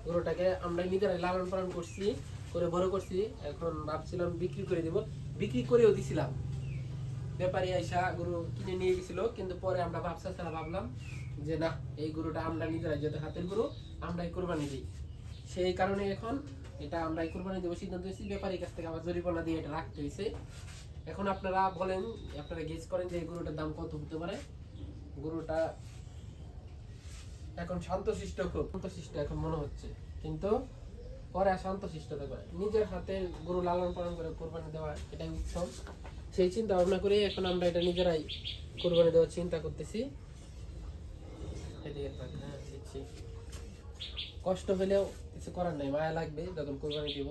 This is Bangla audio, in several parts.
গরুটাকে আমরা নিজেরাই লালন পালন করছি, করে বড় করছি। এখন ভাবছিলাম বিক্রি করে দিব, বিক্রি করেও দিছিলাম। ব্যাপারী আইসা গরু কিনে নিয়ে গেছিল, কিন্তু পরে আমরা ভাবলাম যে না, এই গরুটা আমরা নিজেরাই, যেহেতু হাতের গরু আমরাই কোরবানি দিই, সেই কারণে এখন এটা আমরাই কোরবানি দেবো সিদ্ধান্ত হয়েছি। ব্যাপারীর কাছ থেকে আবার জরিমানা দিয়ে এটা রাখতে হয়েছে। এখন আপনারা বলেন, আপনারা গেস করেন যে এই গরুটার দাম কত হতে পারে। গরুটা এখন শান্তশিষ্ট, খুব শান্তশিষ্ট এখন মনে হচ্ছে, কিন্তু পরে শান্তশিষ্ট থাকবে। নিজের হাতে গরু লালন পালন করে কোরবানি দেওয়া এটাই উত্তম। সেই চিন্তা ভাবনা করে এখন আমরা এটা নিজেরাই কোরবানি দেওয়ার চিন্তা করতেছি। কষ্ট হলেও কিছু করার নাই, মায়া লাগবে যখন কোরবানি দিব,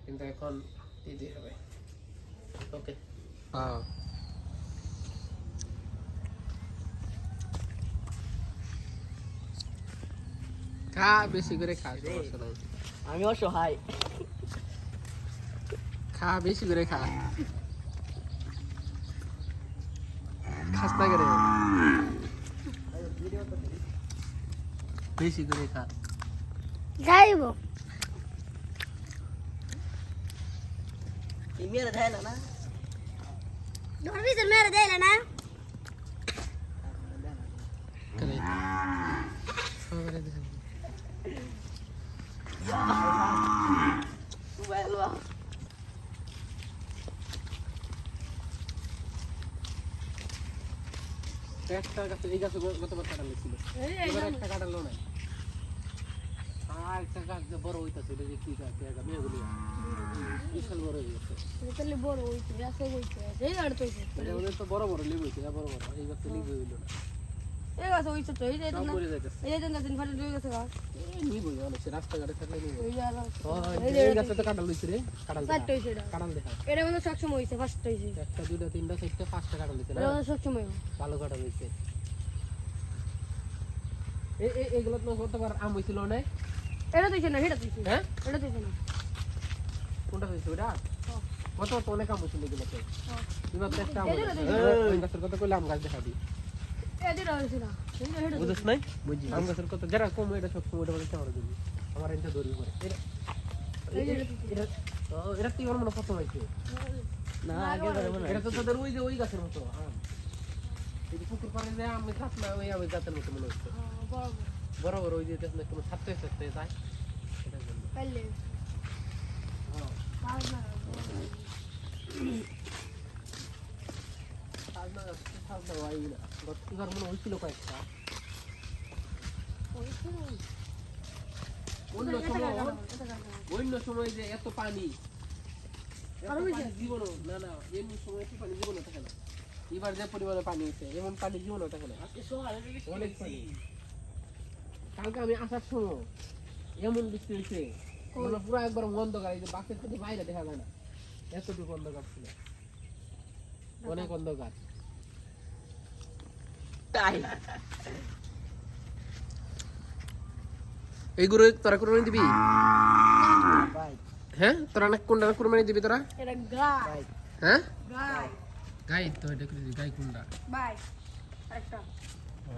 কিন্তু এখন দিতে হবে। ওকে, খা, বেশি করে খা, সমস্যা নাই। আমি অসহায়, খা, বেশি করে খা, খাস না করে, বেশি করে খা। যাইব এই মেরে দেয় না, ধরবি তো মেরে দেয় না। করে সবারে দে। একটা গাছে, এই গাছে গতবার কাটাল ছিল, এবার একটা কাটালো নাই। আর একটা গাছ যে বড় হইতাছে, এটা যে কি গাছ, এটা মেয়েগুলি বিশাল বড় হয়ে গেছে। তাহলে বড় হইছে, গাছে হইছে, এই আর তো হইছে, এটা ওদের তো বড় বড় লেবু হইছে, বড় বড়, এই গাছে লেবু হইলো না, এই গাছে হইছে তো, এই যে সব মরে যাইতেছে। এই যে দিন ফাটে দুই গাছে গাছ, এই নিবই অনেক, রাস্তাঘাটে থাকলে নিবই। এই আর এই গাছে তো কাটাল হইছে রে, কাটাল চারটে হইছে এটা, কাটাল দেখা, এটা মানে সব সময় হইছে, ফার্স্ট হইছে, একটা দুইটা তিনটা চারটা পাঁচটা কাটাল হইছে না, এটা মানে সব সময় ভালো কাটাল হইছে। এইগুলো তো গতবার আম হইছিল না, এটা তুইছে না, এটা তুইছে, হ্যাঁ এটা তুইছে না, কোনটা হইছে ওটা? কত তো অনেক আম হইছিল এগুলোতে, এবার তো একটা আম এই যে হইছে। ওই গাছের কথা কইলে আম গাছ দেখা দি, এটা হইছে না, এই যে এটা বুঝছ নাই? বুঝি আম গাছের কথা যারা কম, এটা সব সময় ওটা বলতে পারো দিবি, আমার এটা ধরি করে এটা এটা তুই আমার মনে কত হইছে না আগে ধরে মনে এটা তো তোদের ওই যে ওই গাছের মতো আম, এই যে পুকুর পাড়ে যে আম গাছ না, ওই আমের গাছের মতো মনে হচ্ছে, বড় বড় ওই যে দেখলে কোনো ছাড়তে ছাড়তে যায়, এটার জন্য। পাইলে হ্যাঁ, সাজনা গাছ, সাজনা হয় না, গতবার মনে হয়েছিল কয়েকটা। অন্য সময় যে এত পানি, জীবনও না, না এমনি সময় এত পানি জীবনও থাকে না। এবার যে পরিমাণে পানি হয়েছে, এমন পানি জীবনও থাকে না, অনেক পানি। কালকে আমি আসার সময় এমন বৃষ্টি হয়েছে, মানে পুরো একবার অন্ধকার, এই যে বাসের থেকে বাইরে দেখা যায় না, এতটুকু অন্ধকার ছিল, অনেক অন্ধকার। তাই এই গরু তোরা কুরবানি দিবি? ভাই হ্যাঁ, তোরা না কোনটা কুরবানি দিবি তোরা? এটা গাই, হ্যাঁ, গাই, গাই তো এটা গাই কোনটা? বাই, একটা ও